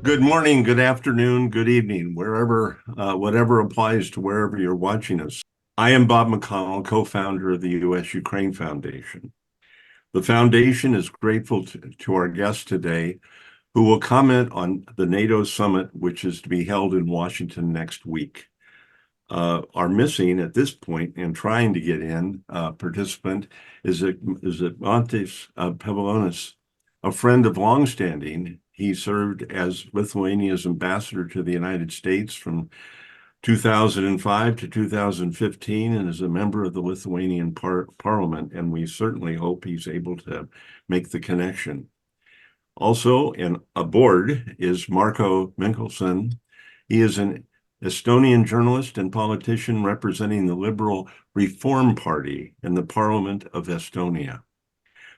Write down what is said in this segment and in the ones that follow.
Good morning, good afternoon, good evening, whatever applies to wherever you're watching us. I am Bob McConnell, co-founder of the U.S. Ukraine Foundation. The foundation is grateful to our guest today, who will comment on the NATO summit, which is to be held in Washington next week. Our missing at this point and trying to get in participant is Zygimantas Pavilionis, a friend of longstanding. He served as Lithuania's ambassador to the United States from 2005 to 2015 and is a member of the Lithuanian Parliament, and we certainly hope he's able to make the connection. Also, aboard is Marko Mihkelson. He is an Estonian journalist and politician representing the Liberal Reform Party in the Parliament of Estonia.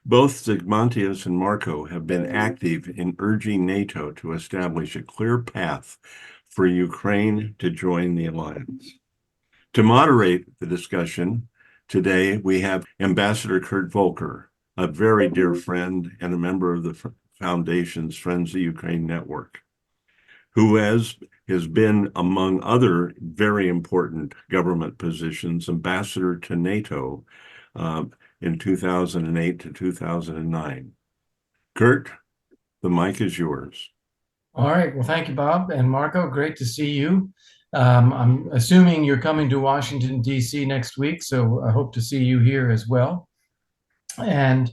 Both Zygimantas and Marko have been active in urging NATO to establish a clear path for Ukraine to join the alliance. To moderate the discussion today, we have Ambassador Kurt Volker, a very dear friend and a member of the Foundation's Friends of Ukraine Network, who has been, among other very important government positions, ambassador to NATO in 2008 to 2009. Kurt, the mic is yours. All right. Well, thank you, Bob. And Marko, great to see you. I'm assuming you're coming to Washington, D.C. next week, so I hope to see you here as well. And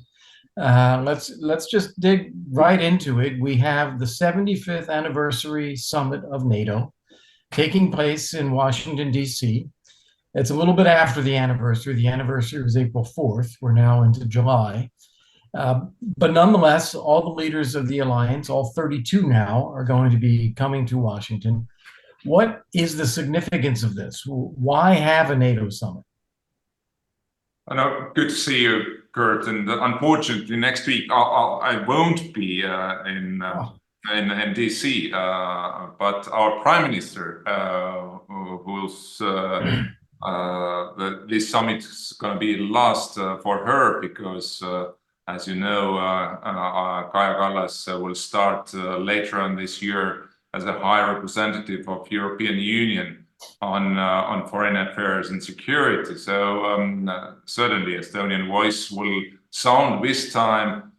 let's just dig right into it. We have the 75th anniversary summit of NATO taking place in Washington, D.C. It's a little bit after the anniversary. The anniversary was April 4th. We're now into July. But nonetheless, all the leaders of the alliance, all 32 now, are going to be coming to Washington. What is the significance of this? Why have a NATO summit? Good to see you, Kurt. And unfortunately, next week I won't be in DC. But our Prime Minister, who's this summit is going to be last for her because, as you know, Kaja Kallas will start later on this year as a High Representative of European Union on foreign affairs and security. So certainly Estonian voice will sound this time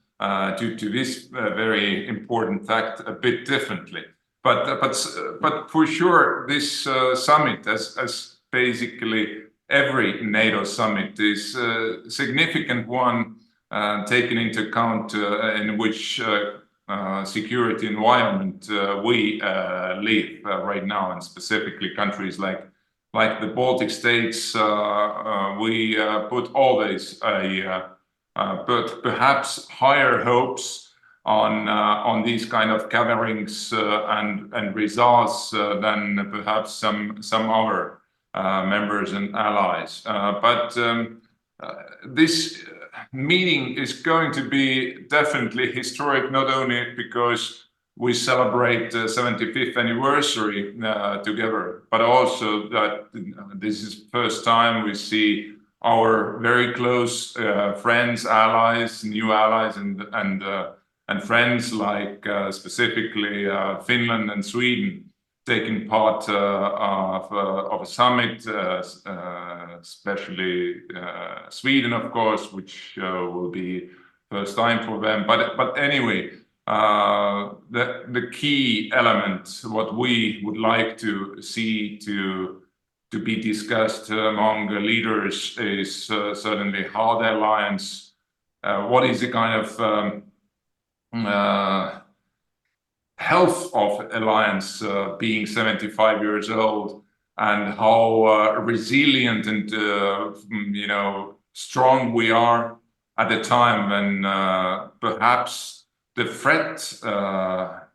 due to this very important fact a bit differently. But for sure, this summit, as basically every NATO summit, is a significant one, taken into account in which security environment we live right now, and specifically countries like the Baltic states. We put always but perhaps higher hopes on these kind of gatherings and results than perhaps some other members and allies. But this meeting is going to be definitely historic, not only because we celebrate the 75th anniversary together, but also that this is the first time we see our very close friends, allies, new allies, and friends like specifically Finland and Sweden taking part of a summit, especially Sweden, of course, which will be first time for them. But anyway, the key element, what we would like to see to be discussed among the leaders, is certainly how the alliance, what is the kind of health of alliance being 75 years old, and how resilient and strong we are at the time when perhaps the threat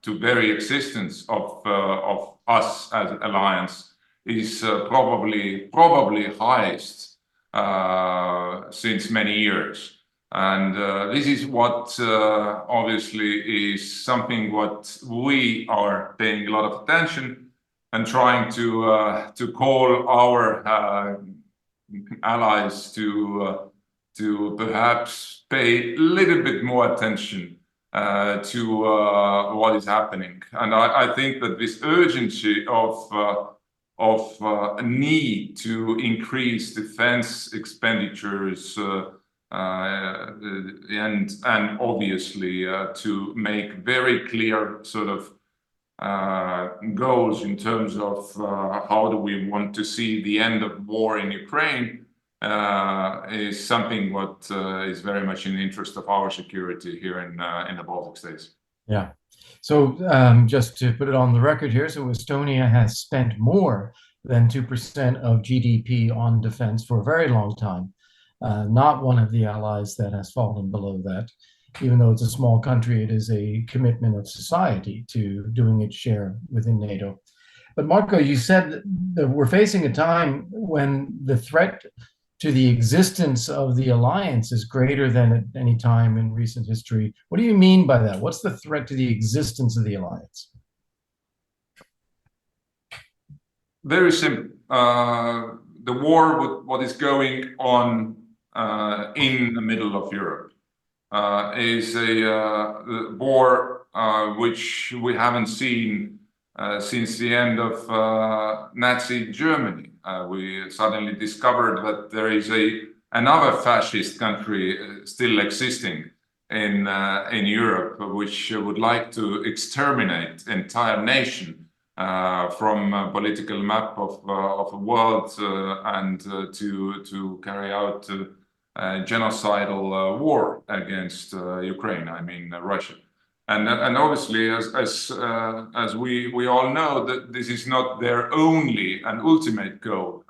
to very existence of us as alliance is probably highest since many years. And this is what obviously is something what we are paying a lot of attention and trying to call our allies to perhaps pay a little bit more attention to what is happening. And I think that this urgency of need to increase defense expenditures and obviously to make very clear sort of goals in terms of how do we want to see the end of war in Ukraine is something what is very much in the interest of our security here in the Baltic states. Yeah. So just to put it on the record here, so Estonia has spent more than 2% of GDP on defense for a very long time. Not one of the allies that has fallen below that. Even though it's a small country, it is a commitment of society to doing its share within NATO. But Marko, you said that we're facing a time when the threat to the existence of the alliance is greater than at any time in recent history. What do you mean by that? What's the threat to the existence of the alliance? Very simple. The war with what is going on in the middle of Europe is a war which we haven't seen since the end of Nazi Germany. We suddenly discovered that there is another fascist country still existing in Europe, which would like to exterminate entire nation from political map of the world and to carry out genocidal war against Ukraine. I mean Russia. And obviously, as we all know, that this is not their only and ultimate goal.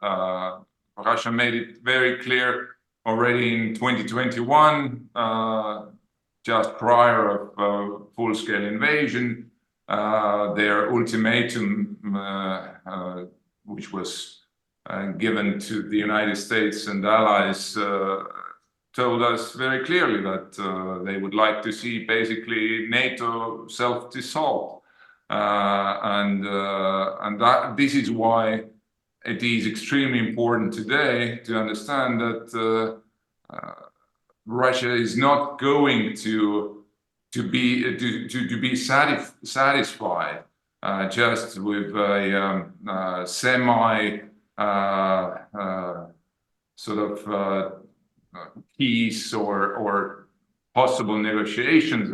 Russia made it very clear already in 2021, just prior of full-scale invasion, their ultimatum, which was given to the United States and allies, told us very clearly that they would like to see basically NATO self-dissolve, and that this is why it is extremely important today to understand that Russia is not going to be satisfied just with a semi sort of peace or possible negotiations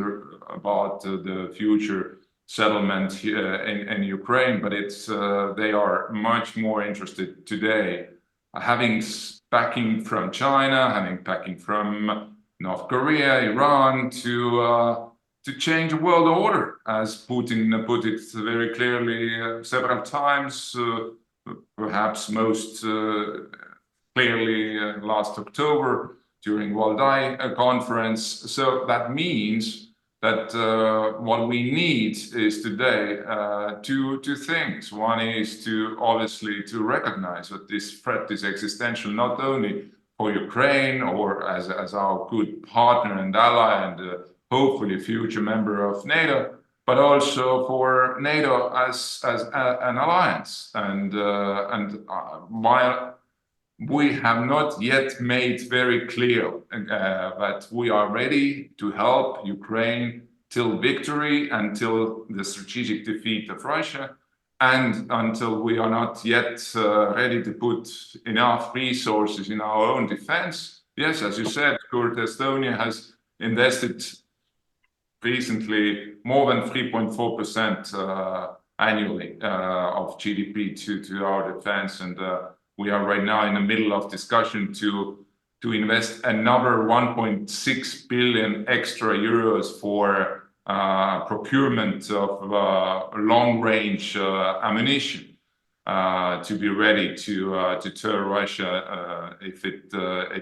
about the future settlement in Ukraine, but it's they are much more interested today, having backing from China, having backing from North Korea, Iran, to change the world order, as Putin put it very clearly several times, perhaps most clearly last October during Valdai conference. So that means that what we need is today two things. One is to obviously to recognize that this threat is existential, not only for Ukraine or as our good partner and ally and hopefully future member of NATO, but also for NATO as an alliance. And while we have not yet made very clear that we are ready to help Ukraine till victory, until the strategic defeat of Russia, and until we are not yet ready to put enough resources in our own defense. Yes, as you said, Kurt, Estonia has invested recently more than 3.4% annually of GDP to our defense, and we are right now in the middle of discussion to invest another 1.6 billion extra euros for procurement of long-range ammunition to be ready to deter Russia if it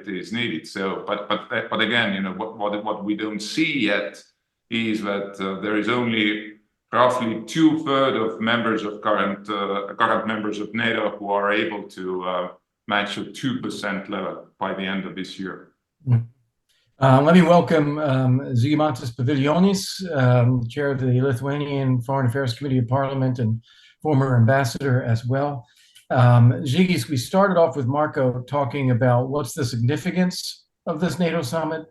is needed. So, but again, you know, what we don't see yet is that there is only roughly 2/3 of members of current members of NATO who are able to match a 2% level by the end of this year. Let me welcome Zygimantas Pavilionis, chair of the Lithuanian Foreign Affairs Committee of Parliament and former ambassador as well. Zygis, we started off with Marko talking about what's the significance of this NATO summit.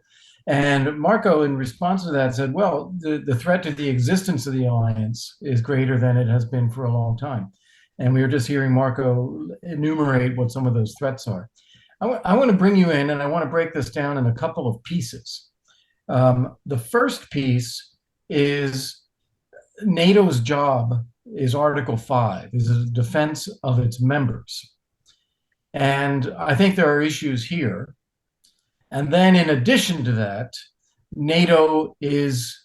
And Marko, in response to that, said, well, the threat to the existence of the alliance is greater than it has been for a long time. And we were just hearing Marko enumerate what some of those threats are. I want to bring you in, and I want to break this down in a couple of pieces. The first piece is NATO's job is Article 5, is the defense of its members. And I think there are issues here. And then in addition to that, NATO is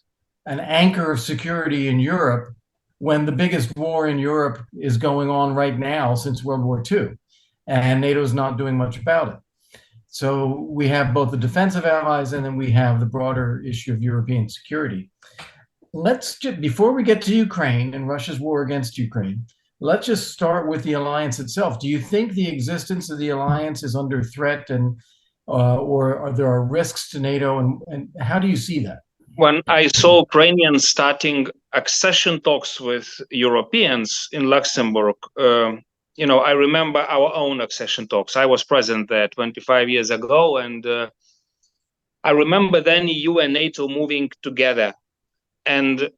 an anchor of security in Europe when the biggest war in Europe is going on right now since World War II. And NATO's not doing much about it. So we have both the defensive allies and then we have the broader issue of European security. Before we get to Ukraine and Russia's war against Ukraine, let's just start with the alliance itself. Do you think the existence of the alliance is under threat, and or are there risks to NATO, and how do you see that? When I saw Ukrainians starting accession talks with Europeans in Luxembourg, I remember our own accession talks. I was present there 25 years ago, and I remember then EU and NATO moving together. And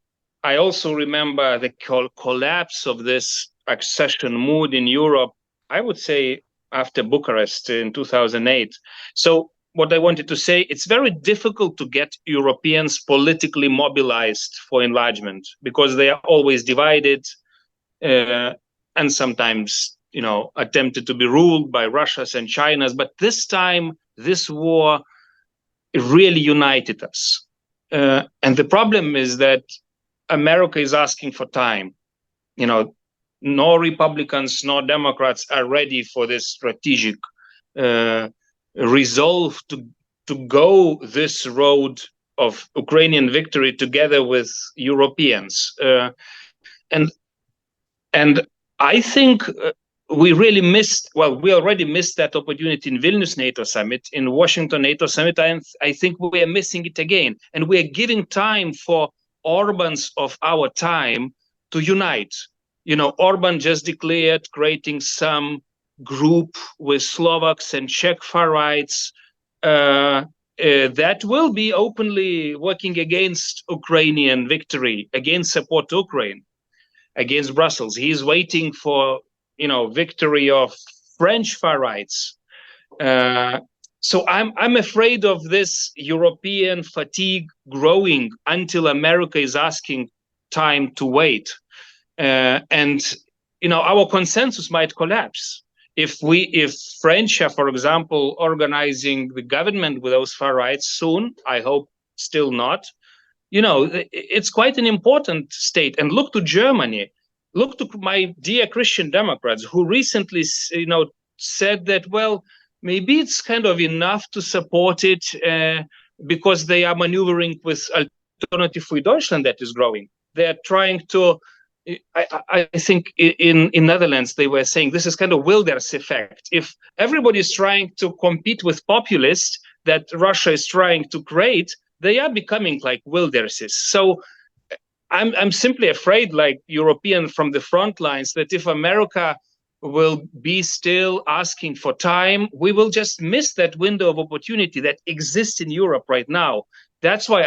I also remember the collapse of this accession mood in Europe, I would say, after Bucharest in 2008. So what I wanted to say, it's very difficult to get Europeans politically mobilized for enlargement because they are always divided and sometimes, attempted to be ruled by Russias and Chinas. But this time, this war really united us. And the problem is that America is asking for time. No Republicans, no Democrats are ready for this strategic resolve to go this road of Ukrainian victory together with Europeans. And I think we already missed that opportunity in Vilnius NATO summit, in Washington NATO summit. I think we are missing it again. And we are giving time for Orbans of our time to unite. Orban just declared creating some group with Slovaks and Czech far rights that will be openly working against Ukrainian victory, against support to Ukraine, against Brussels. He is waiting for, victory of French far rights. So I'm afraid of this European fatigue growing until America is asking time to wait. And our consensus might collapse if French are, for example, organizing the government with those far rights soon. I hope still not. It's quite an important state. And look to Germany. Look to my dear Christian Democrats who recently, said that, well, maybe it's kind of enough to support it because they are maneuvering with Alternative für Deutschland that is growing. They're trying to. I think in Netherlands they were saying this is kind of Wilders effect. If everybody is trying to compete with populists that Russia is trying to create, they are becoming like Wilderses. So I'm simply afraid, like European from the front lines, that if America will be still asking for time, we will just miss that window of opportunity that exists in Europe right now. That's why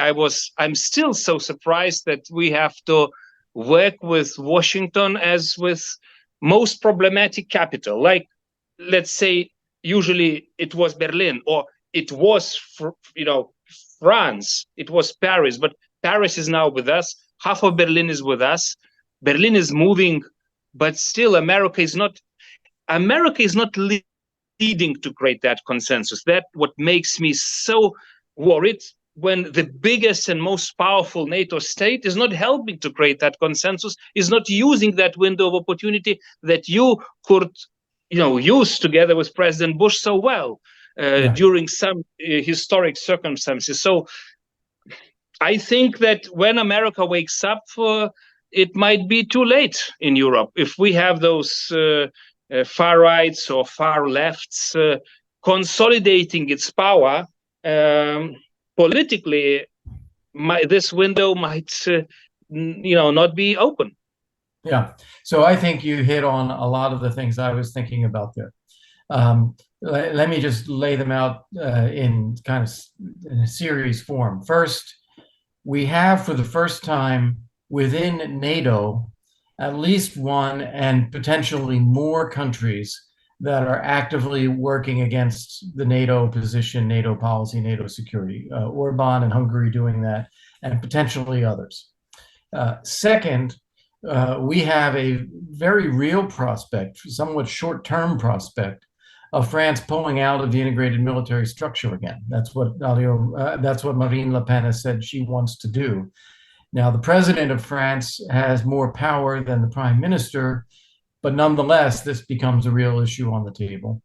I'm still so surprised that we have to work with Washington as with most problematic capital. Like, let's say, usually it was Berlin, or it was, France, it was Paris, but Paris is now with us. Half of Berlin is with us. Berlin is moving, but still America is not leading to create that consensus. That's what makes me so worried, when the biggest and most powerful NATO state is not helping to create that consensus, is not using that window of opportunity that you could, use together with President Bush so well during some historic circumstances. So I think that when America wakes up, it might be too late in Europe if we have those far rights or far lefts consolidating its power. Politically, this window might, not be open. Yeah. So I think you hit on a lot of the things I was thinking about there. let me just lay them out in kind of in a series form. First, we have for the first time within NATO at least one and potentially more countries that are actively working against the NATO position, NATO policy, NATO security. Orban and Hungary doing that, and potentially others. Second, we have a very real prospect, somewhat short-term prospect, of France pulling out of the integrated military structure again. That's what Marine Le Pen has said she wants to do. Now, the president of France has more power than the prime minister, but nonetheless, this becomes a real issue on the table.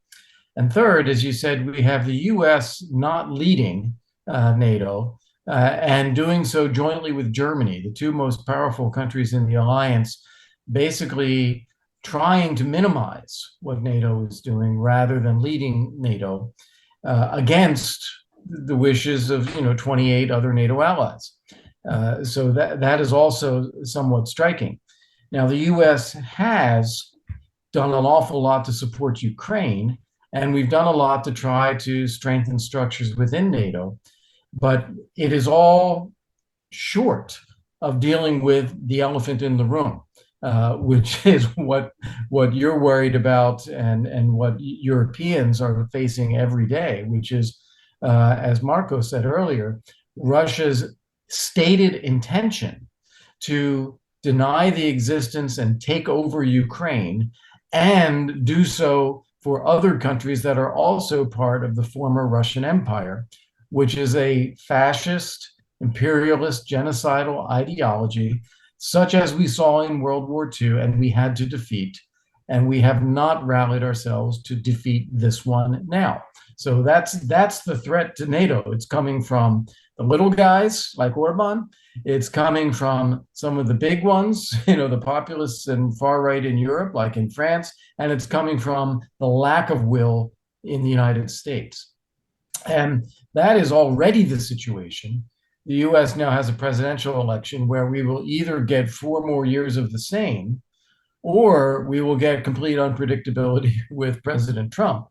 And third, as you said, we have the U.S. not leading NATO and doing so jointly with Germany, the two most powerful countries in the alliance, basically trying to minimize what NATO is doing rather than leading NATO against the wishes of 28 other NATO allies. So that is also somewhat striking. Now, the U.S. has done an awful lot to support Ukraine, and we've done a lot to try to strengthen structures within NATO, but it is all short of dealing with the elephant in the room, which is what you're worried about and what Europeans are facing every day, which is, as Marko said earlier, Russia's stated intention to deny the existence and take over Ukraine, and do so for other countries that are also part of the former Russian Empire, which is a fascist, imperialist, genocidal ideology, such as we saw in World War II and we had to defeat. And we have not rallied ourselves to defeat this one now. So that's the threat to NATO. It's coming from the little guys like Orban. It's coming from some of the big ones, the populists and far right in Europe, like in France, and it's coming from the lack of will in the United States. And that is already the situation. The US now has a presidential election where we will either get 4 more years of the same, or we will get complete unpredictability with President Trump.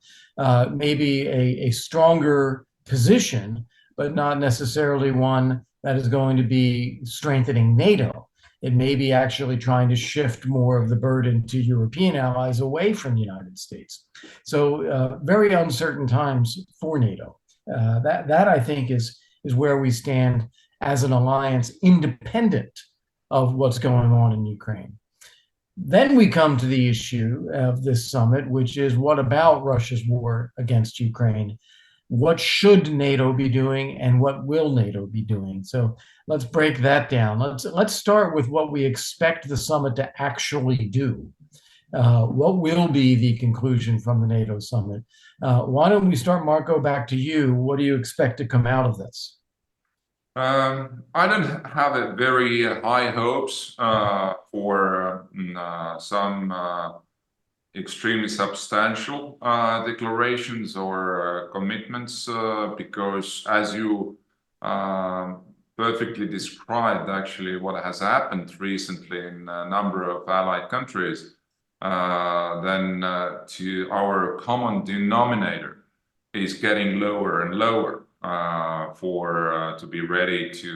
Maybe a stronger position, but not necessarily one that is going to be strengthening NATO. It may be actually trying to shift more of the burden to European allies away from the United States. So very uncertain times for NATO. That I think is where we stand as an alliance, independent of what's going on in Ukraine. Then we come to the issue of this summit, which is, what about Russia's war against Ukraine? What should NATO be doing, and what will NATO be doing? So let's break that down. Let's start with what we expect the summit to actually do. What will be the conclusion from the NATO summit? Why don't we start, Marko, back to you. What do you expect to come out of this? I don't have a very high hopes for some extremely substantial declarations or commitments, because, as you perfectly described, actually what has happened recently in a number of allied countries, then to our common denominator is getting lower and lower to be ready to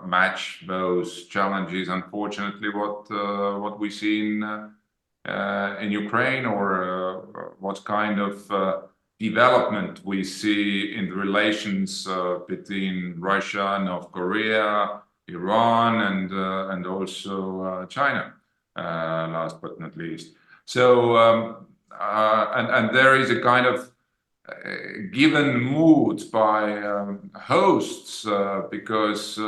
match those challenges. Unfortunately, what we see in Ukraine, or what kind of development we see in the relations between Russia, North Korea, Iran, and also China, last but not least. So and there is a kind of given mood by hosts, because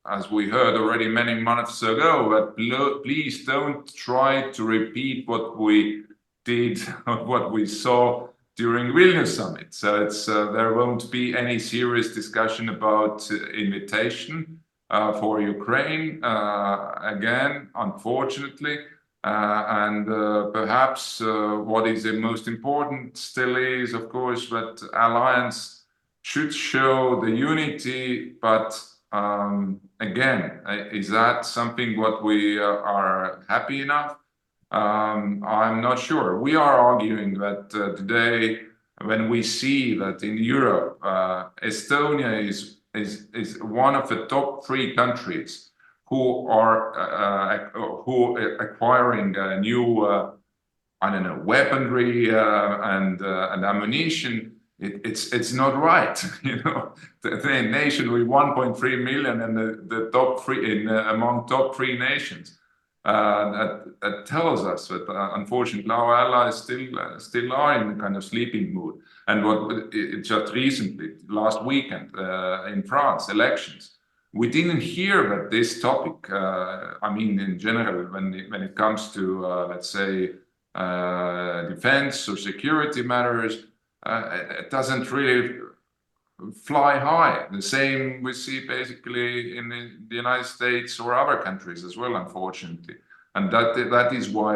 as we heard already many months ago, that please don't try to repeat what we did, what we saw during Vilnius summit. So there won't be any serious discussion about invitation for Ukraine again, unfortunately. And perhaps what is the most important still is, of course, that alliance should show the unity, but again, is that something what we are happy enough? I'm not sure. We are arguing that today when we see that in Europe, Estonia is one of the top 3 countries who are acquiring new, I don't know, weaponry and ammunition. It's not right, you know. The nation with 1.3 million and the top 3 among top 3 nations. That tells us that unfortunately our allies still are in a kind of sleeping mood. And what just recently, last weekend in France, elections, we didn't hear that this topic. I mean, in general, when it comes to let's say defense or security matters, it doesn't really fly high. The same we see basically in the United States or other countries as well, unfortunately. And that is why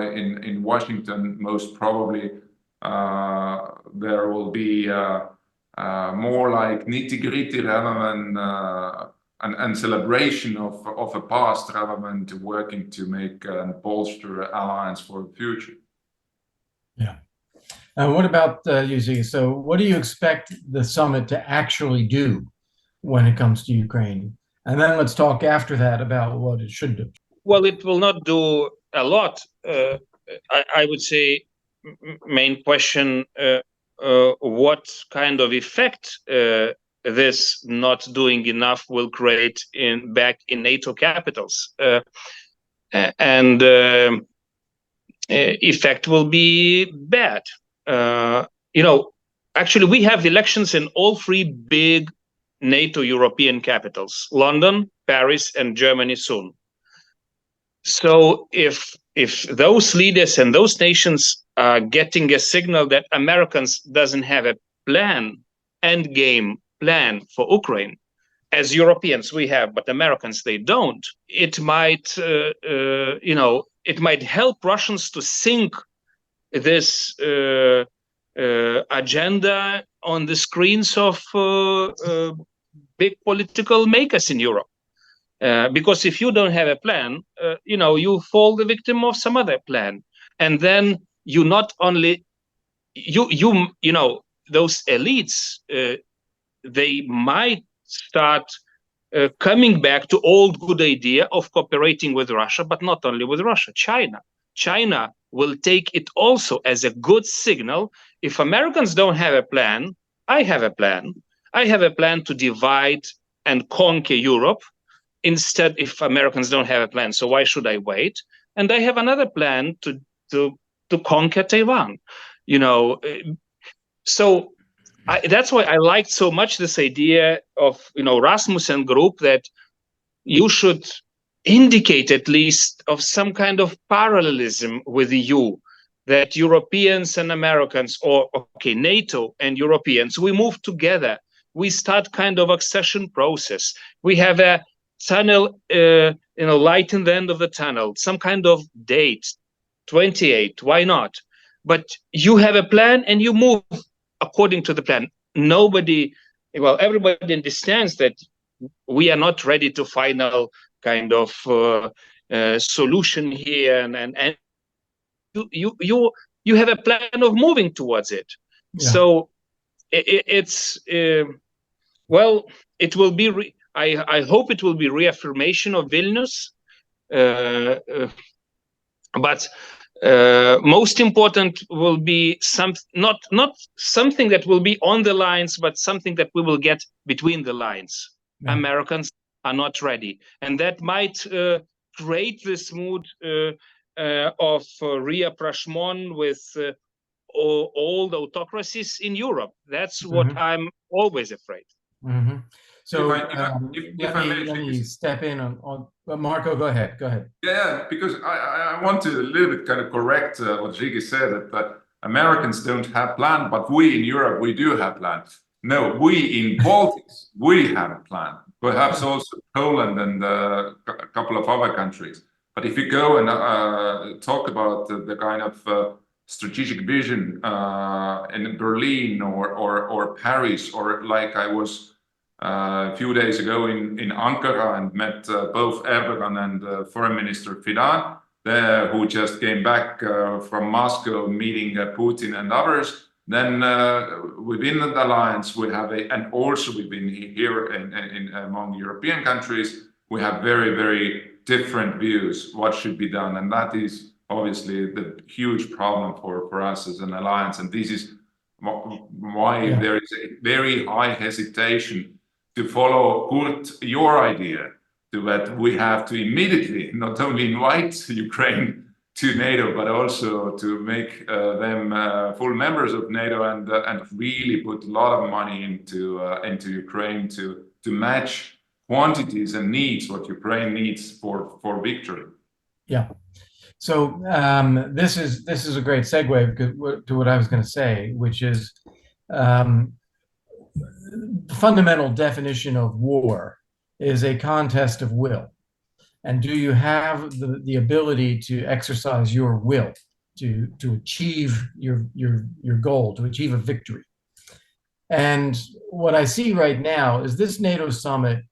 in Washington, most probably there will be more like nitty-gritty rather than and celebration of a past rather than to working to make and bolster alliance for the future. Yeah. And what about you, Ziggy? So what do you expect the summit to actually do when it comes to Ukraine? And then let's talk after that about what it should do. Well, it will not do a lot. I would say main question, what kind of effect this not doing enough will create back in NATO capitals? And effect will be bad. You know, actually, we have elections in all 3 big NATO European capitals, London, Paris, and Germany soon. So if those leaders and those nations are getting a signal that Americans doesn't have a end game plan for Ukraine, as Europeans we have, but Americans they don't, it might you know, it might help Russians to sink this agenda on the screens of big political makers in Europe. Because if you don't have a plan, you know, you fall the victim of some other plan, and then you not only you know, those elites, they might start coming back to old good idea of cooperating with Russia, but not only with Russia, China will take it also as a good signal. If Americans don't have a plan, I have a plan. I have a plan to divide and conquer Europe. Instead, if Americans don't have a plan, so why should I wait? And I have another plan to conquer Taiwan. You know, so that's why I liked so much this idea of, you know, Rasmussen group, that you should indicate at least of some kind of parallelism with the EU, that Europeans and Americans, or okay, NATO and Europeans, we move together. We start kind of accession process. We have a tunnel, you know, light in the end of the tunnel, some kind of date, 28, why not? But you have a plan and you move according to the plan. Nobody, well, everybody understands that we are not ready to final kind of solution here, and you have a plan of moving towards it. Yeah. So it's well, it will be. I hope it will be reaffirmation of Vilnius, but most important will be not something that will be on the lines, but something that we will get between the lines. Yeah. Americans are not ready, and that might create this mood of rapprochement with all the autocracies in Europe. That's what I'm always afraid. So if I may step in on Marko, go ahead. Yeah, because I want to a little bit kind of correct what Ziggy said, that Americans don't have plan, but we in Europe, we do have plans. No, we in Baltics, we have a plan. Perhaps also Poland and a couple of other countries. But if you go and talk about the kind of strategic vision in Berlin or Paris, or like I was a few days ago in Ankara and met both Erdogan and Foreign Minister Fidan, who just came back from Moscow meeting Putin and others. Then within the alliance, we have and also within here in among European countries, we have very, very different views what should be done. And that is obviously the huge problem for us as an alliance. And this is why there is a very high hesitation to follow Kurt, your idea, that we have to immediately not only invite Ukraine to NATO, but also to make them full members of NATO, and really put a lot of money into Ukraine to match quantities and needs what Ukraine needs for victory. Yeah. So this is a great segue to what I was going to say, which is the fundamental definition of war is a contest of will. And do you have the ability to exercise your will to achieve your goal, to achieve a victory? And what I see right now is this NATO summit,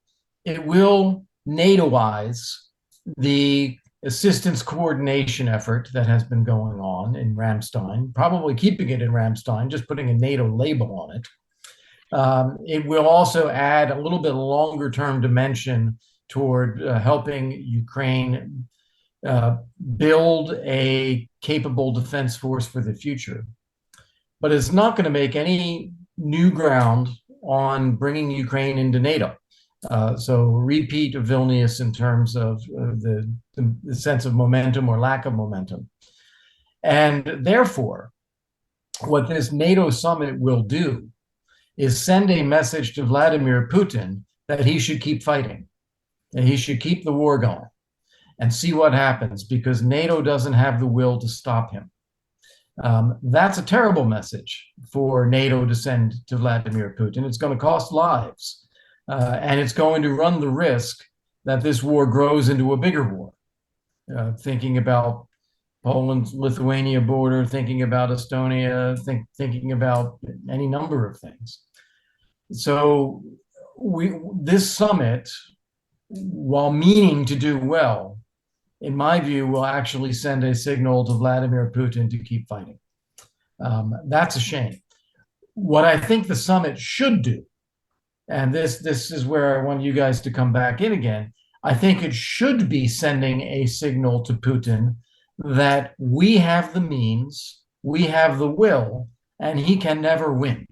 it will NATOize the assistance coordination effort that has been going on in Ramstein, probably keeping it in Ramstein, just putting a NATO label on it. It will also add a little bit longer term dimension toward helping Ukraine build a capable defense force for the future. But it's not going to make any new ground on bringing Ukraine into NATO. So repeat of Vilnius in terms of the sense of momentum or lack of momentum. And therefore, what this NATO summit will do is send a message to Vladimir Putin that he should keep fighting, that he should keep the war going and see what happens, because NATO doesn't have the will to stop him. That's a terrible message for NATO to send to Vladimir Putin. It's going to cost lives, and it's going to run the risk that this war grows into a bigger war. Thinking about Poland-Lithuania border, thinking about Estonia, thinking about any number of things. So this summit, while meaning to do well, in my view, will actually send a signal to Vladimir Putin to keep fighting. That's a shame. What I think the summit should do, and this is where I want you guys to come back in again, I think it should be sending a signal to Putin that we have the means, we have the will, and he can never win.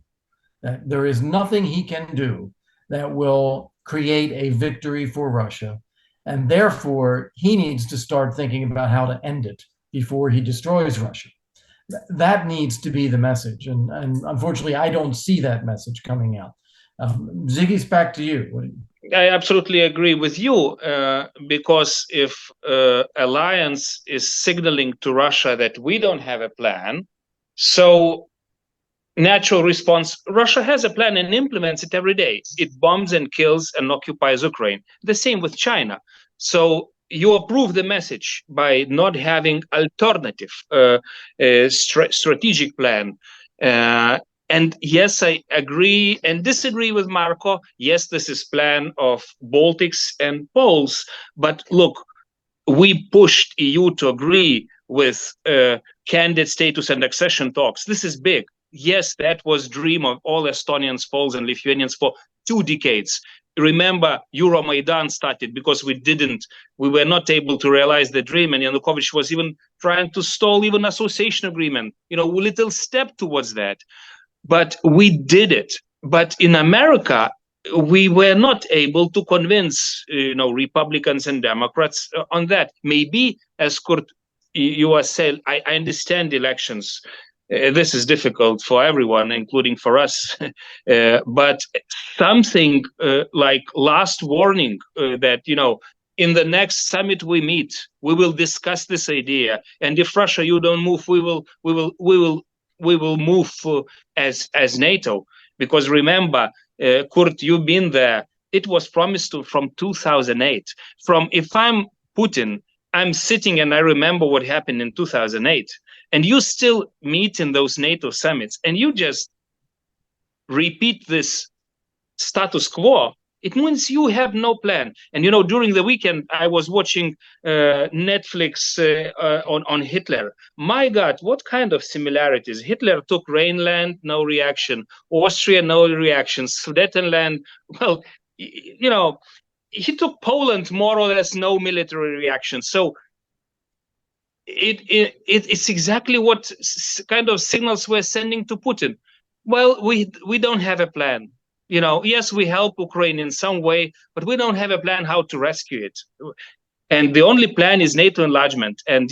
That there is nothing he can do that will create a victory for Russia. And therefore, he needs to start thinking about how to end it before he destroys Russia. That needs to be the message. And unfortunately, I don't see that message coming out. Ziggy's back to you. I absolutely agree with you, because if alliance is signaling to Russia that we don't have a plan, so natural response, Russia has a plan and implements it every day. It bombs and kills and occupies Ukraine. The same with China. So you approve the message by not having alternative strategic plan. And yes, I agree and disagree with Marko. Yes, this is plan of Baltics and Poles. But look, we pushed EU to agree with candidate status and accession talks. This is big. Yes, that was dream of all Estonians, Poles, and Lithuanians for 2 decades. Remember, Euromaidan started because we were not able to realize the dream, and Yanukovych was even trying to stall even association agreement. A little step towards that, but we did it. But in America, we were not able to convince, Republicans and Democrats on that. Maybe, as Kurt, you are saying, I understand elections. This is difficult for everyone, including for us. But something like last warning that, in the next summit we meet, we will discuss this idea. And if Russia, you don't move, we will move as NATO. Because remember, Kurt, you've been there. It was promised from 2008. If I'm Putin, I'm sitting and I remember what happened in 2008. And you still meet in those NATO summits, and you just repeat this status quo. It means you have no plan. And during the weekend, I was watching Netflix on Hitler. My God, what kind of similarities? Hitler took Rhineland, no reaction. Austria, no reaction. Sudetenland, well, he took Poland, more or less no military reaction. So it's exactly what kind of signals we're sending to Putin. Well, we don't have a plan. Yes, we help Ukraine in some way, but we don't have a plan how to rescue it. And the only plan is NATO enlargement. And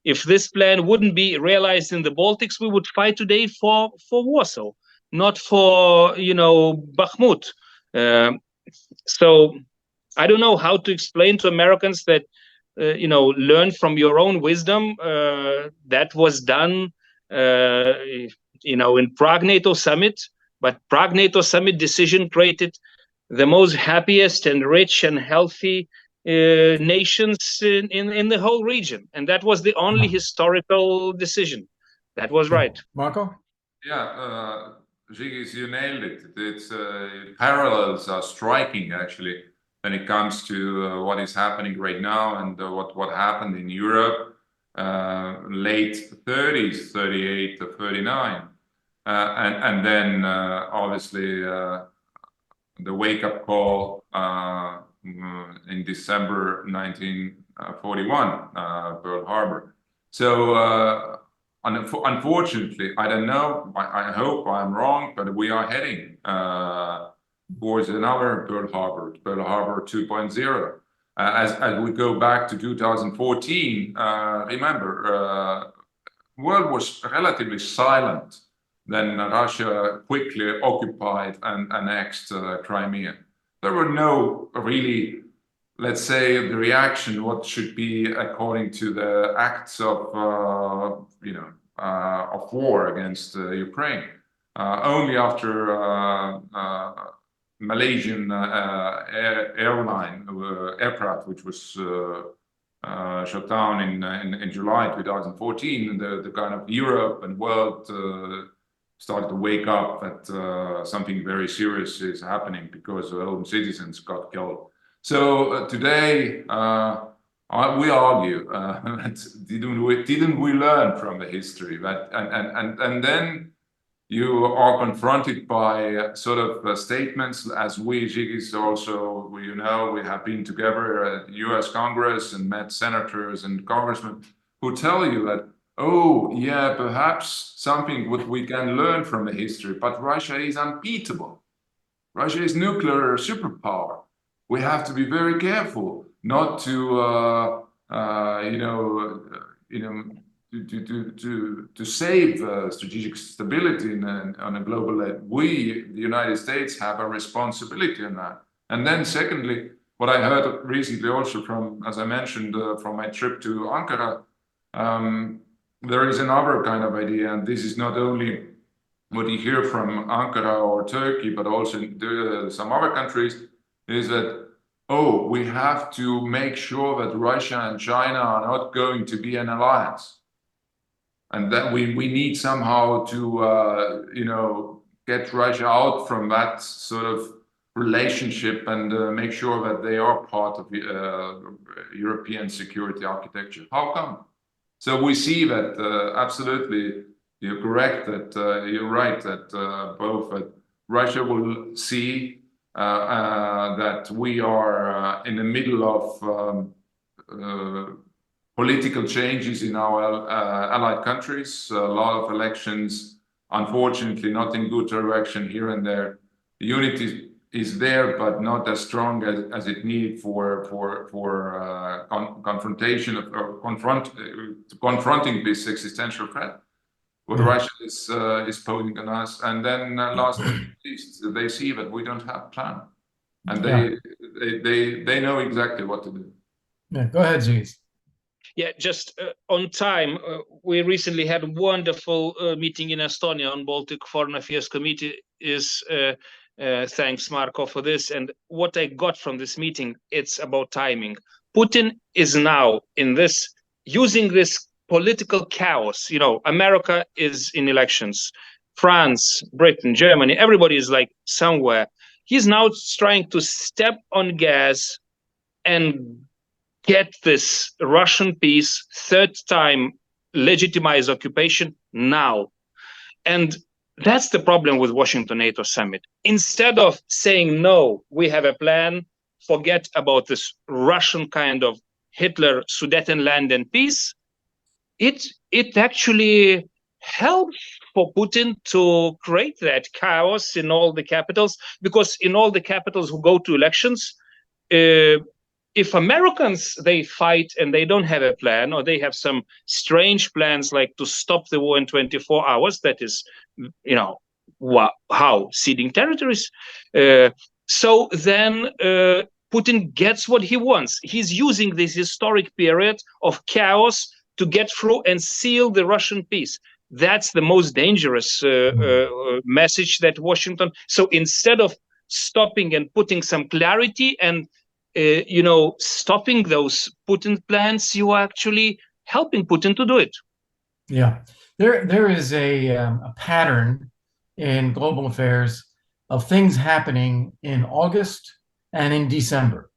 if this plan wouldn't be realized in the Baltics, we would fight today for Warsaw, not for Bakhmut. So I don't know how to explain to Americans that learn from your own wisdom. That was done in Prague NATO summit, but Prague NATO summit decision created the most happiest and rich and healthy nations in the whole region, and that was the only historical decision. That was right. Marko? Yeah, Zigis, you nailed it. It's parallels are striking actually when it comes to what is happening right now and what happened in Europe late 30s, 38 to 39, and then obviously the wake-up call in December 1941, Pearl Harbor. So unfortunately, I don't know, I hope I'm wrong, but we are heading towards another Pearl Harbor 2.0. As we go back to 2014, remember, world was relatively silent. Then Russia quickly occupied and annexed Crimea. There were no really, let's say, the reaction what should be according to the acts of war against Ukraine. Only after Malaysian airline aircraft, which was shut down in July 2014, the kind of Europe and world started to wake up that something very serious is happening because own citizens got killed. So today we argue that didn't we learn from the history? That and then you are confronted by sort of statements, as we, Zigis, also, we have been together at U.S. Congress and met senators and congressmen who tell you that, oh, yeah, perhaps something what we can learn from the history, but Russia is unbeatable. Russia is nuclear superpower. We have to be very careful not to, to save strategic stability on a global level. We, the United States, have a responsibility in that. And then secondly, what I heard recently also from, as I mentioned, from my trip to Ankara, there is another kind of idea, and this is not only what you hear from Ankara or Turkey, but also some other countries, is that, oh, we have to make sure that Russia and China are not going to be an alliance. And that we need somehow to, get Russia out from that sort of relationship and make sure that they are part of the European security architecture. How come? So we see that absolutely, you're correct, that you're right, that both Russia will see that we are in the middle of political changes in our allied countries, a lot of elections, unfortunately not in good direction here and there. The unity is there, but not as strong as it needs for confrontation or confronting this existential threat what Russia is posing on us. And then last but not least, they see that we don't have a plan, and they know exactly what to do. Yeah, go ahead, Zigis. Yeah, just on time, we recently had a wonderful meeting in Estonia on Baltic Foreign Affairs Committee. Thanks, Marko, for this. And what I got from this meeting, it's about timing. Putin is now in this, using this political chaos. America is in elections. France, Britain, Germany, everybody is like somewhere. He's now trying to step on gas and get this Russian peace, third time legitimize occupation now. And that's the problem with Washington NATO summit. Instead of saying, no, we have a plan, forget about this Russian kind of Hitler Sudetenland and peace, it actually helps for Putin to create that chaos in all the capitals, because in all the capitals who go to elections, if Americans, they fight and they don't have a plan, or they have some strange plans like to stop the war in 24 hours, that is, how ceding territories. So then Putin gets what he wants. He's using this historic period of chaos to get through and seal the Russian peace. That's the most dangerous message that Washington. So instead of stopping and putting some clarity and stopping those Putin plans, you are actually helping Putin to do it. Yeah, there is a pattern in global affairs of things happening in August and in December.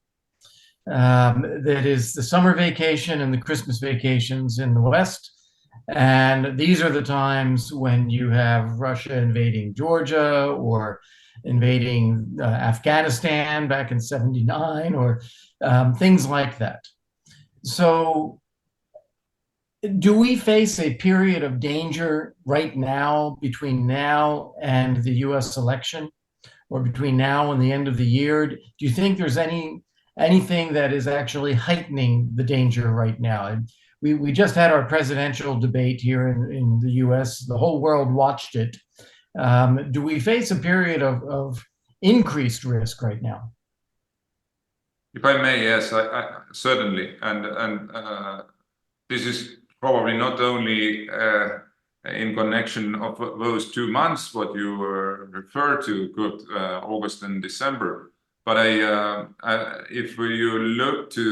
That is the summer vacation and the Christmas vacations in the West. And these are the times when you have Russia invading Georgia or invading Afghanistan back in '79 or things like that. So do we face a period of danger right now between now and the US election, or between now and the end of the year? Do you think there's anything that is actually heightening the danger right now? We just had our presidential debate here in the US. The whole world watched it. Do we face a period of increased risk right now? If I may, yes, I certainly. And this is probably not only in connection of those 2 months, what you refer to, Kurt, August and December. But if you look to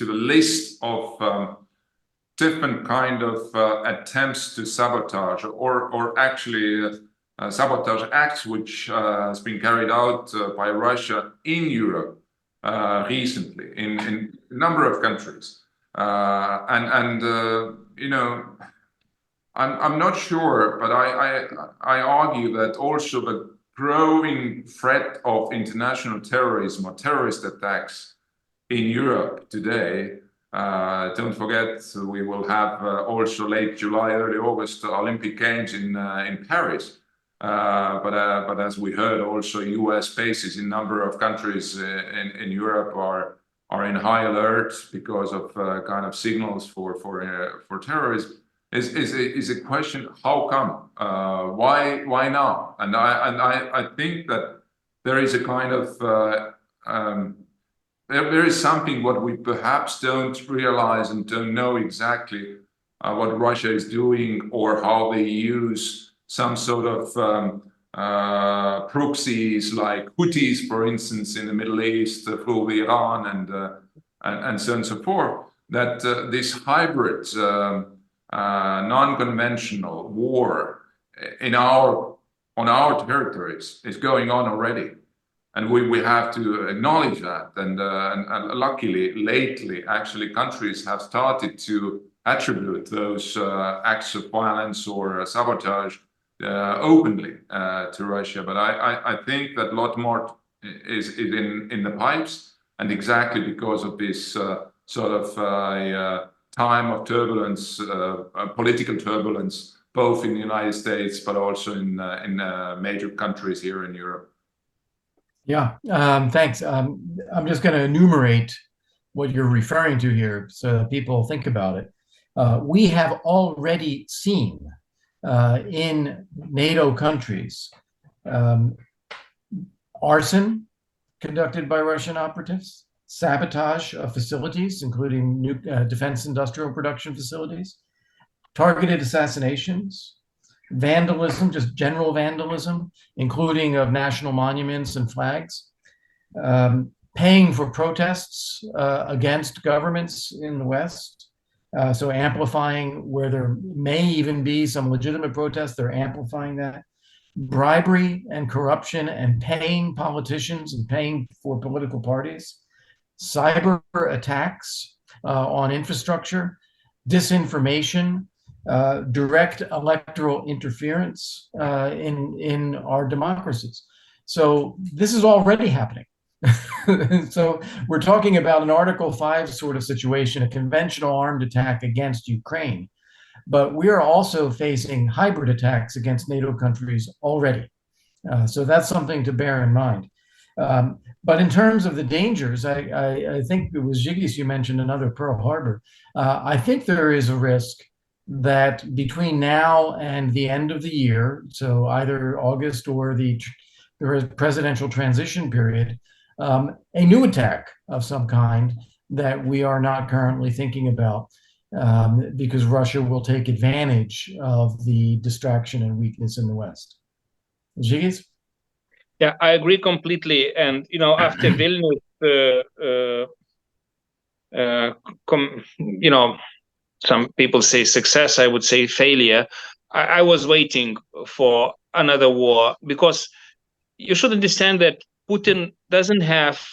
the list of different kind of attempts to sabotage, or actually sabotage acts which has been carried out by Russia in Europe recently in a number of countries, I'm not sure, but I argue that also the growing threat of international terrorism or terrorist attacks in Europe today. Don't forget, we will have also late July, early August Olympic Games in Paris. But as we heard, also U.S. bases in a number of countries in Europe are in high alert because of kind of signals for terrorism. Is a question, how come? Why now? And I think that there is a kind of there is something what we perhaps don't realize and don't know exactly what Russia is doing, or how they use some sort of proxies like Houthis, for instance, in the Middle East through Iran and so on and so forth. That this hybrid non-conventional war on our territories is going on already. And we have to acknowledge that. And luckily, lately, actually, countries have started to attribute those acts of violence or sabotage openly to Russia. But I think that a lot more is in the pipes, and exactly because of this sort of time of turbulence, political turbulence, both in the United States, but also in major countries here in Europe. Yeah, thanks. I'm just going to enumerate what you're referring to here so that people think about it. We have already seen in NATO countries arson conducted by Russian operatives, sabotage of facilities, including new defense industrial production facilities, targeted assassinations, vandalism, just general vandalism, including of national monuments and flags, paying for protests against governments in the West, so amplifying where there may even be some legitimate protests, they're amplifying that. bribery and corruption and paying politicians and paying for political parties, cyber attacks on infrastructure, disinformation, direct electoral interference in our democracies. So this is already happening. So we're talking about an Article 5 sort of situation, a conventional armed attack against Ukraine. But we are also facing hybrid attacks against NATO countries already. So that's something to bear in mind. But in terms of the dangers, I think it was Zygis you mentioned another Pearl Harbor. I think there is a risk that between now and the end of the year, so either August or the presidential transition period, a new attack of some kind that we are not currently thinking about, because Russia will take advantage of the distraction and weakness in the West. Zygis? Yeah, I agree completely. And, after Vilnius, some people say success, I would say failure. I was waiting for another war, because you should understand that Putin doesn't have,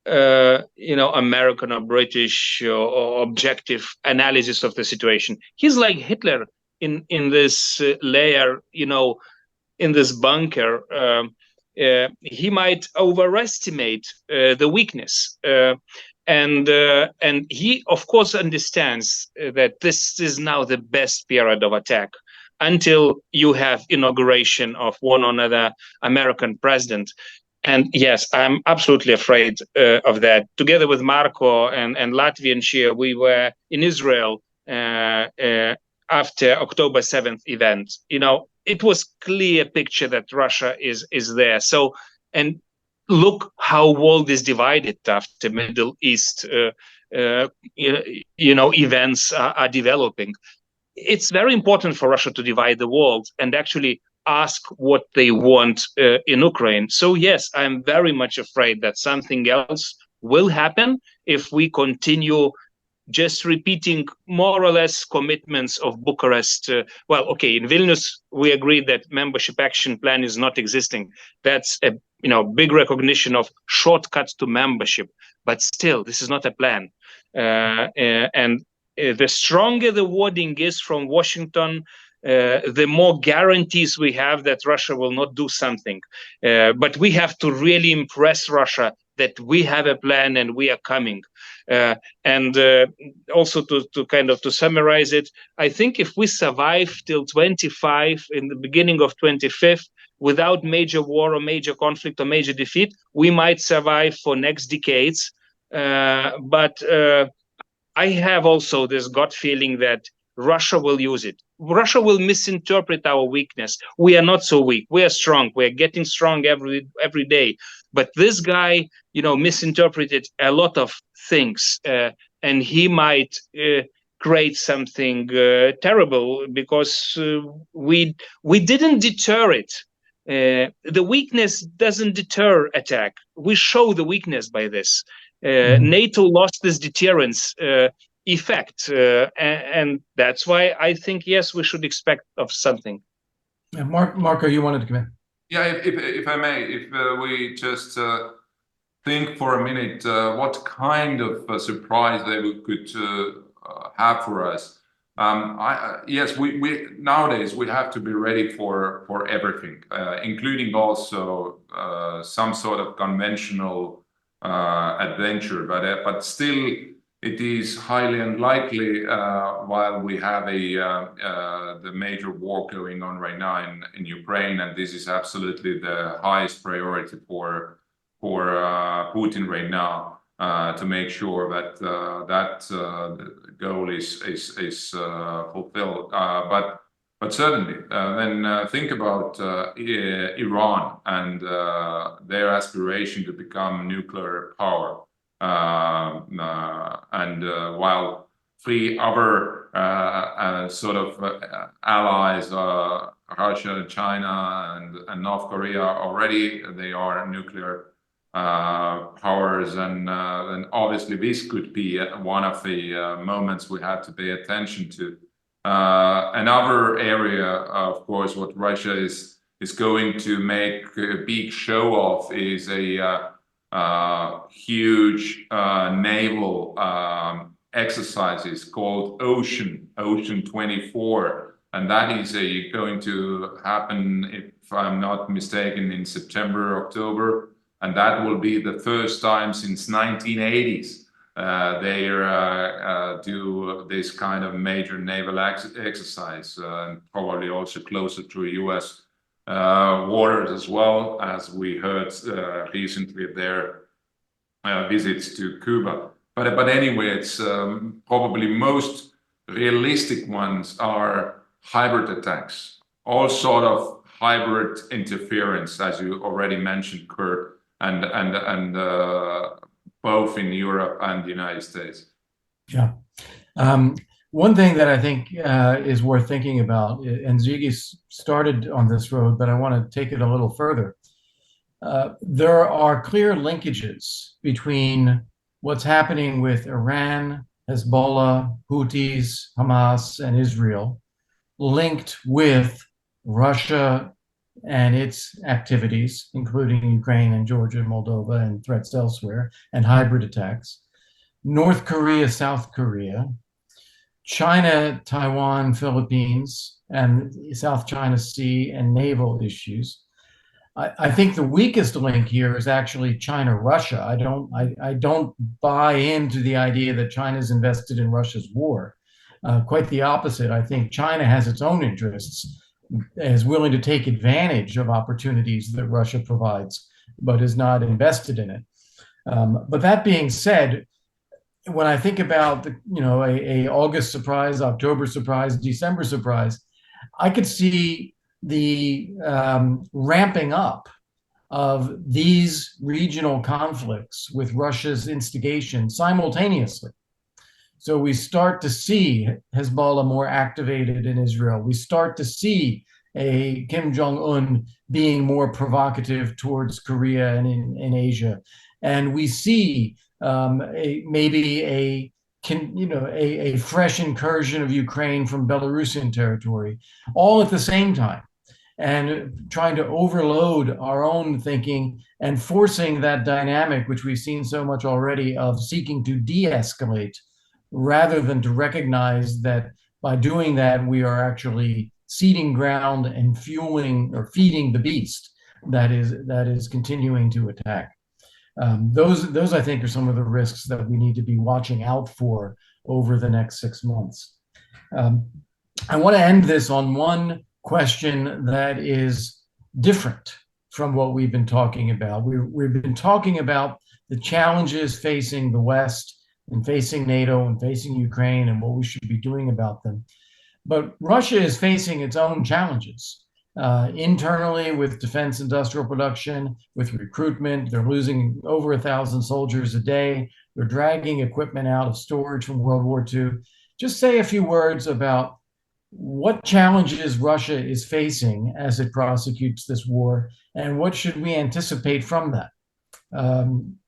American or British or objective analysis of the situation. He's like Hitler in this layer, in this bunker. He might overestimate the weakness. And he, of course, understands that this is now the best period of attack until you have inauguration of one or another American president. And yes, I'm absolutely afraid of that. Together with Marko and Latvian chair, we were in Israel after October 7th event. It was clear picture that Russia is there. So, and look how world is divided after Middle East, events are developing. It's very important for Russia to divide the world and actually ask what they want in Ukraine. So yes, I'm very much afraid that something else will happen if we continue just repeating more or less commitments of Bucharest. In Vilnius, we agreed that membership action plan is not existing. That's a big recognition of shortcuts to membership. But still, this is not a plan. The stronger the wording is from Washington, the more guarantees we have that Russia will not do something. But we have to really impress Russia that we have a plan and we are coming. Also to summarize it, I think if we survive till 25, in the beginning of 25th, without major war or major conflict or major defeat, we might survive for next decades. But I have also this gut feeling that Russia will use it. Russia will misinterpret our weakness. We are not so weak. We are strong. We are getting strong every day. But this guy, misinterpreted a lot of things, and he might create something terrible, because we didn't deter it. The weakness doesn't deter attack. We show the weakness by this. NATO lost this deterrence effect, and that's why I think, yes, we should expect of something. Marko, you wanted to come in? Yeah, if I may, if we just think for a minute what kind of surprise they could have for us. Yes, we nowadays we have to be ready for everything, including also some sort of conventional adventure, but still it is highly unlikely while we have the major war going on right now in Ukraine, and this is absolutely the highest priority for Putin right now, to make sure that that goal is fulfilled. But certainly, then think about Iran and their aspiration to become a nuclear power. While three other allies, Russia, China, and North Korea, already they are nuclear powers, and obviously this could be one of the moments we have to pay attention to. Another area, of course, what Russia is is going to make a big show of is a huge naval exercises called Ocean 24, and that is going to happen, if I'm not mistaken, in September, October, and that will be the first time since 1980s they do this kind of major naval exercise, and probably also closer to U.S. waters, as well as we heard recently their visits to Cuba. But anyway, it's probably most realistic ones are hybrid attacks, all sort of hybrid interference, as you already mentioned, Kurt, and both in Europe and the United States. Yeah. One thing that I think is worth thinking about, and Zygi started on this road, but I want to take it a little further. There are clear linkages between what's happening with Iran, Hezbollah, Houthis, Hamas, and Israel, linked with Russia and its activities, including Ukraine and Georgia, Moldova, and threats elsewhere, and hybrid attacks, North Korea, South Korea, China, Taiwan, Philippines, and South China Sea and naval issues. I think the weakest link here is actually China-Russia. I don't buy into the idea that China's invested in Russia's war. Quite the opposite. I think China has its own interests, is willing to take advantage of opportunities that Russia provides, but is not invested in it. But that being said, when I think about a August surprise, October surprise, December surprise, I could see the ramping up of these regional conflicts with Russia's instigation simultaneously. So we start to see Hezbollah more activated in Israel. We start to see a Kim Jong-un being more provocative towards Korea and in Asia. And we see maybe a fresh incursion of Ukraine from Belarusian territory, all at the same time, and trying to overload our own thinking and forcing that dynamic, which we've seen so much already, of seeking to de-escalate, rather than to recognize that by doing that, we are actually ceding ground and fueling or feeding the beast that is continuing to attack. Those I think are some of the risks that we need to be watching out for over the next 6 months. I want to end this on one question that is different from what we've been talking about. We've been talking about the challenges facing the West and facing NATO and facing Ukraine and what we should be doing about them. But Russia is facing its own challenges. Internally with defense industrial production, with recruitment. They're losing over 1,000 soldiers a day. They're dragging equipment out of storage from World War II. Just say a few words about what challenges Russia is facing as it prosecutes this war, and what should we anticipate from that?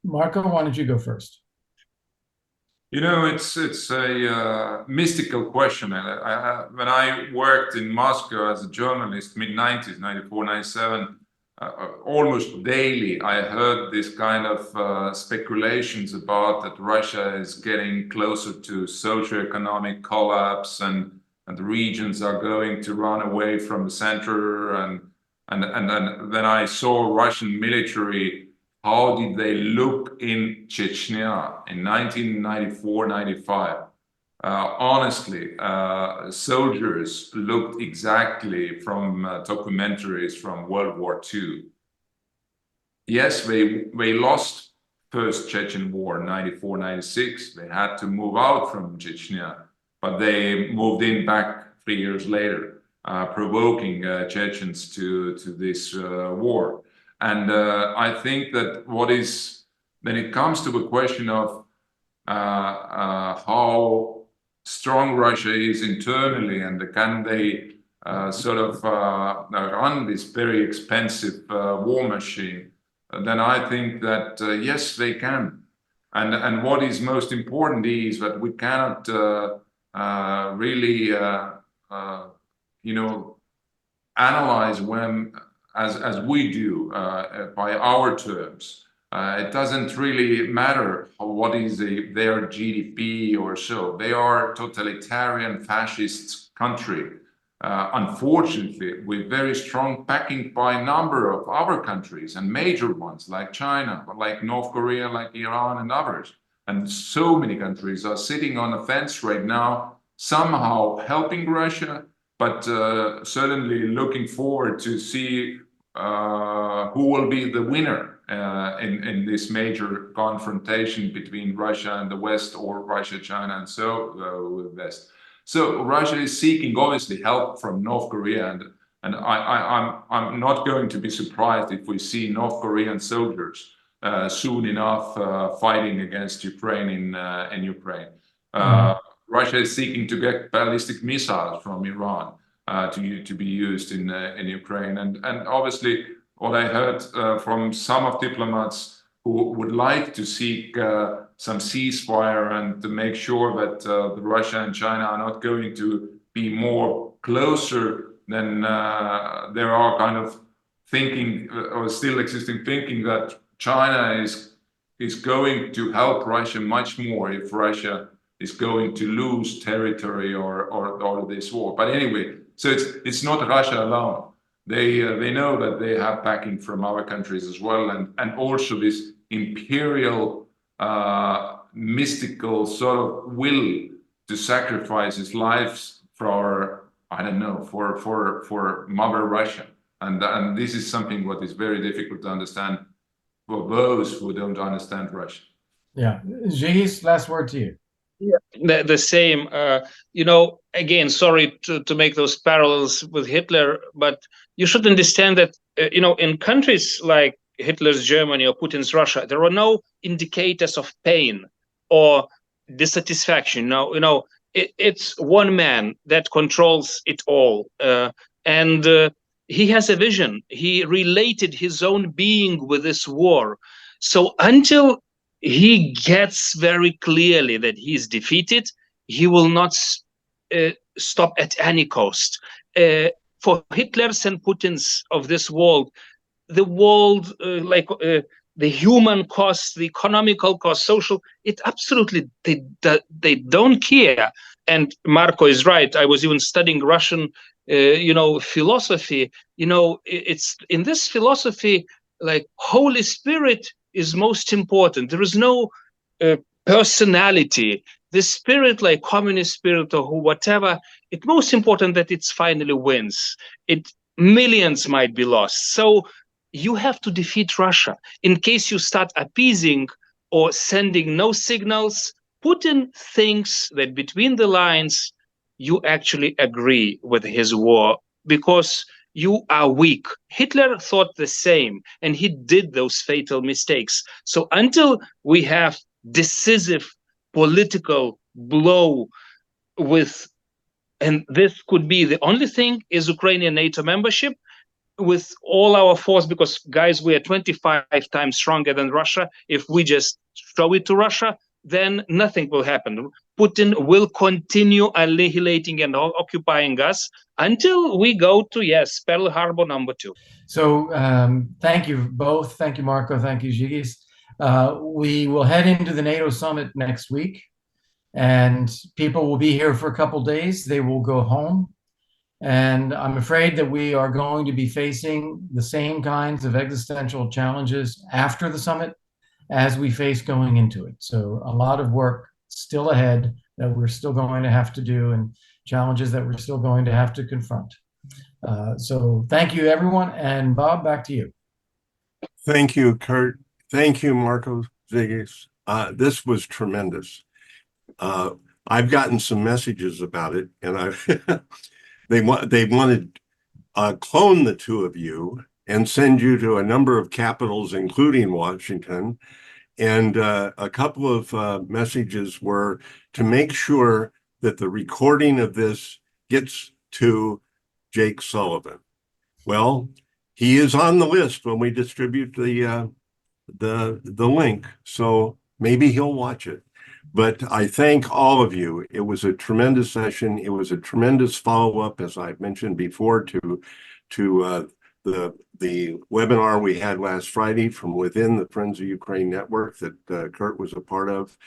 Marko, why don't you go first? You know, it's a mystical question. When I worked in Moscow as a journalist, mid-90s, 94, 97, almost daily, I heard this kind of speculations about that Russia is getting closer to socioeconomic collapse, and the regions are going to run away from the center. And then I saw Russian military. How did they look in Chechnya in 1994, 95? Honestly, soldiers looked exactly from documentaries from World War II. Yes, they lost first Chechen War, 94, 96. They had to move out from Chechnya, but they moved in back 3 years later, provoking Chechens to this war. And I think that when it comes to the question of how strong Russia is internally, and can they run this very expensive war machine, then I think that yes, they can. And what is most important is that we cannot really, analyze them as we do by our terms. It doesn't really matter what is their GDP or so. They are totalitarian fascist country, unfortunately, with very strong backing by a number of other countries and major ones like China, like North Korea, like Iran and others. And so many countries are sitting on the fence right now, somehow helping Russia, but certainly looking forward to see who will be the winner in this major confrontation between Russia and the West, or Russia, China, and so the West. So Russia is seeking obviously help from North Korea, and I'm not going to be surprised if we see North Korean soldiers soon enough fighting against Ukraine in Ukraine. Russia is seeking to get ballistic missiles from Iran to be used in Ukraine, and obviously what I heard from some of diplomats who would like to seek some ceasefire and to make sure that Russia and China are not going to be more closer than there are kind of thinking or still existing thinking that China is going to help Russia much more if Russia is going to lose territory or this war. But anyway, so it's not Russia alone. They know that they have backing from other countries as well, and also this imperial mystical sort of will to sacrifice his lives for, I don't know, for Mother Russia, and this is something what is very difficult to understand for those who don't understand Russia. Yeah, Zygimantas, last word to you. Yeah, the same. Again, sorry to make those parallels with Hitler, but you should understand that in countries like Hitler's Germany or Putin's Russia, there are no indicators of pain or dissatisfaction. No, it's one man that controls it all, and he has a vision. He related his own being with this war. So until he gets very clearly that he is defeated, he will not stop at any cost. For Hitler's and Putin's of this world, the world, the human cost, the economical cost, social, it absolutely, they don't care. And Marko is right. I was even studying Russian, philosophy. It's in this philosophy, like Holy Spirit is most important. There is no personality. The spirit, like communist spirit or whatever, it's most important that it's finally wins. Millions might be lost. So you have to defeat Russia. In case you start appeasing or sending no signals, Putin thinks that between the lines, you actually agree with his war because you are weak. Hitler thought the same, and he did those fatal mistakes. So until we have decisive political blow and this could be the only thing, is Ukrainian NATO membership with all our force, because guys, we are 25 times stronger than Russia. If we just show it to Russia, then nothing will happen. Putin will continue annihilating and occupying us until we go to, yes, Pearl Harbor #2. So thank you both. Thank you, Marko. Thank you, Zygimantas. We will head into the NATO summit next week, and people will be here for a couple days. They will go home. And I'm afraid that we are going to be facing the same kinds of existential challenges after the summit as we face going into it. So a lot of work still ahead that we're still going to have to do, and challenges that we're still going to have to confront. So thank you, everyone. And Bob, back to you. Thank you, Kurt. Thank you, Marko, Zygimantas. This was tremendous. I've gotten some messages about it, and they wanted clone the two of you and send you to a number of capitals, including Washington. And a couple of messages were to make sure that the recording of this gets to Jake Sullivan. Well, he is on the list when we distribute the link, so maybe he'll watch it. But I thank all of you. It was a tremendous session. It was a tremendous follow-up, as I've mentioned before, to the the webinar we had last Friday from within the Friends of Ukraine network that Kurt was a part of.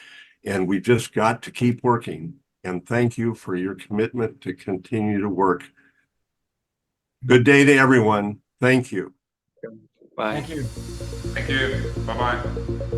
And we just got to keep working. And thank you for your commitment to continue to work. Good day to everyone. Thank you. Bye. Thank you. Thank you. Bye-bye.